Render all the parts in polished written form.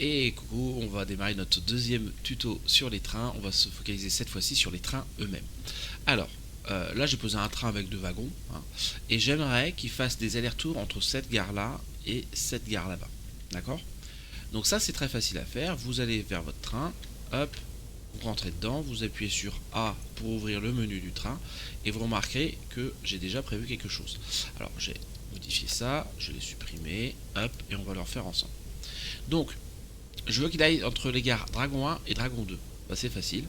Et coucou, on va démarrer notre deuxième tuto sur les trains. On va se focaliser cette fois-ci sur les trains eux-mêmes. Alors, là j'ai posé un train avec deux wagons, hein, et j'aimerais qu'il fasse des allers-retours entre cette gare-là et cette gare là-bas. D'accord? Donc ça c'est très facile à faire. Vous allez vers votre train, hop, vous rentrez dedans, vous appuyez sur A pour ouvrir le menu du train, et vous remarquerez que j'ai déjà prévu quelque chose. Alors j'ai modifié ça, je l'ai supprimé, hop, et on va le refaire ensemble. Donc, je veux qu'il aille entre les gares Dragon 1 et Dragon 2. Bah, c'est facile.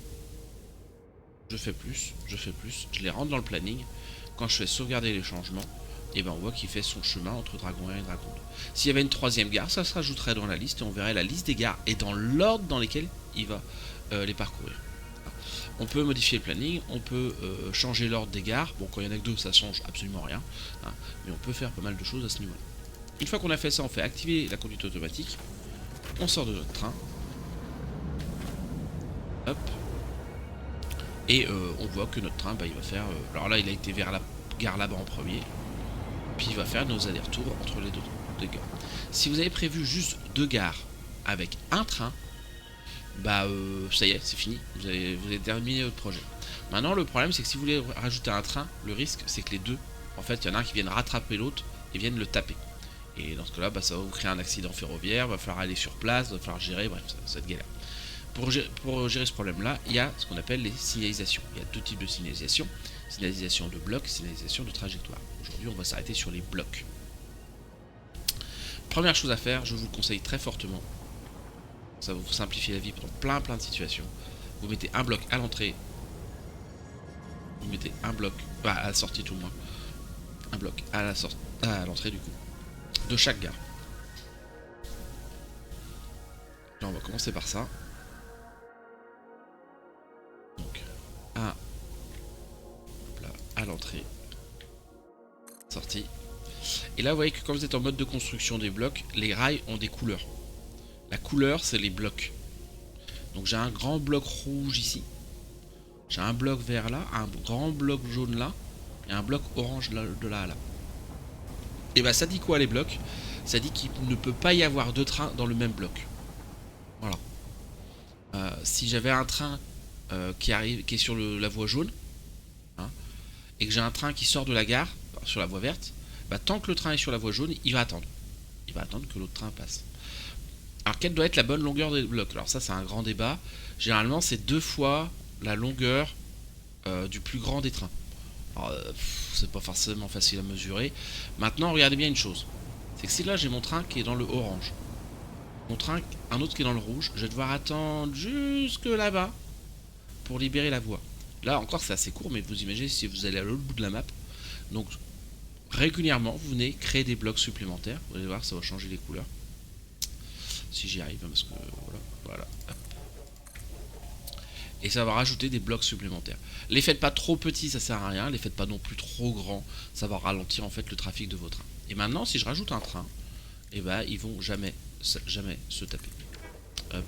Je fais plus, je les rentre dans le planning. Quand je fais sauvegarder les changements, et ben on voit qu'il fait son chemin entre Dragon 1 et Dragon 2. S'il y avait une troisième gare, ça se rajouterait dans la liste et on verrait la liste des gares et dans l'ordre dans lesquels il va les parcourir. On peut modifier le planning, on peut changer l'ordre des gares. Bon, quand il y en a que deux, ça change absolument rien, hein, mais on peut faire pas mal de choses à ce niveau-là. Une fois qu'on a fait ça, on fait activer la conduite automatique. On sort de notre train. Hop. Et on voit que notre train, bah, il va faire... alors là, il a été vers la gare là-bas en premier. Puis il va faire nos allers-retours entre les deux gares. Si vous avez prévu juste deux gares avec un train, bah ça y est, c'est fini. Vous avez terminé votre projet. Maintenant, le problème, c'est que si vous voulez rajouter un train, le risque, c'est que les deux, en fait, il y en a un qui vienne rattraper l'autre et vienne le taper. Et dans ce cas-là, bah, ça va vous créer un accident ferroviaire, va falloir aller sur place, va falloir gérer, bref, ça va être galère. Pour gérer ce problème-là, il y a ce qu'on appelle les signalisations. Il y a deux types de signalisation. Signalisation de bloc, signalisation de trajectoire. Aujourd'hui, on va s'arrêter sur les blocs. Première chose à faire, je vous le conseille très fortement. Ça va vous simplifier la vie dans plein de situations. Vous mettez un bloc à l'entrée. Vous mettez un bloc, à la sortie tout le moins. Un bloc à l'entrée du coup. De chaque gare. Là, on va commencer par ça. Donc, un là, à l'entrée. Sortie. Et là, vous voyez que quand vous êtes en mode de construction des blocs, les rails ont des couleurs. La couleur, c'est les blocs. Donc, j'ai un grand bloc rouge ici. J'ai un bloc vert là, un grand bloc jaune là, et un bloc orange de là à là. Et bah, ça dit quoi les blocs? Ça dit qu'il ne peut pas y avoir deux trains dans le même bloc. Voilà. Si j'avais un train qui est sur la voie jaune, hein, et que j'ai un train qui sort de la gare sur la voie verte, bah, tant que le train est sur la voie jaune, il va attendre. Il va attendre que l'autre train passe. Alors quelle doit être la bonne longueur des blocs? Alors ça c'est un grand débat. Généralement c'est 2 fois la longueur du plus grand des trains. Alors c'est pas forcément facile à mesurer. Maintenant regardez bien une chose. C'est que si là j'ai mon train qui est dans le orange, mon train, un autre qui est dans le rouge, je vais devoir attendre jusque là-bas pour libérer la voie. Là encore c'est assez court, mais vous imaginez si vous allez à l'autre bout de la map. Donc régulièrement vous venez créer des blocs supplémentaires. Vous allez voir, ça va changer les couleurs. Si j'y arrive, parce que voilà. Et ça va rajouter des blocs supplémentaires. Les faites pas trop petits, ça sert à rien. Les faites pas non plus trop grands, ça va ralentir en fait le trafic de vos trains. Et maintenant, si je rajoute un train, et bah ils vont jamais se taper. Hop.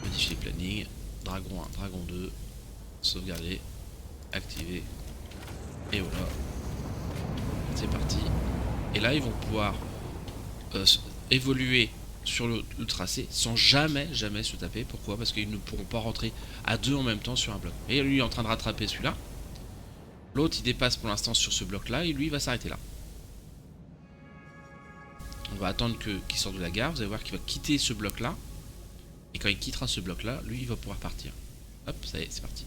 Modifier planning. Dragon 1, Dragon 2. Sauvegarder. Activer. Et voilà. C'est parti. Et là, ils vont pouvoir évoluer sur le tracé sans jamais se taper. Pourquoi? Parce qu'ils ne pourront pas rentrer à deux en même temps sur un bloc. Et lui est en train de rattraper celui-là. L'autre il dépasse pour l'instant sur ce bloc là et lui il va s'arrêter là. On va attendre qu'il sorte de la gare. Vous allez voir qu'il va quitter ce bloc là. Et quand il quittera ce bloc là, lui il va pouvoir partir. Hop, ça y est, c'est parti.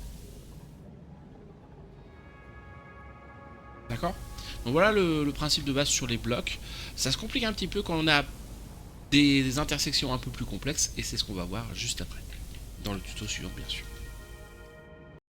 D'accord? Donc voilà le principe de base sur les blocs. Ça se complique un petit peu quand on a des intersections un peu plus complexes, et c'est ce qu'on va voir juste après, dans le tuto suivant bien sûr.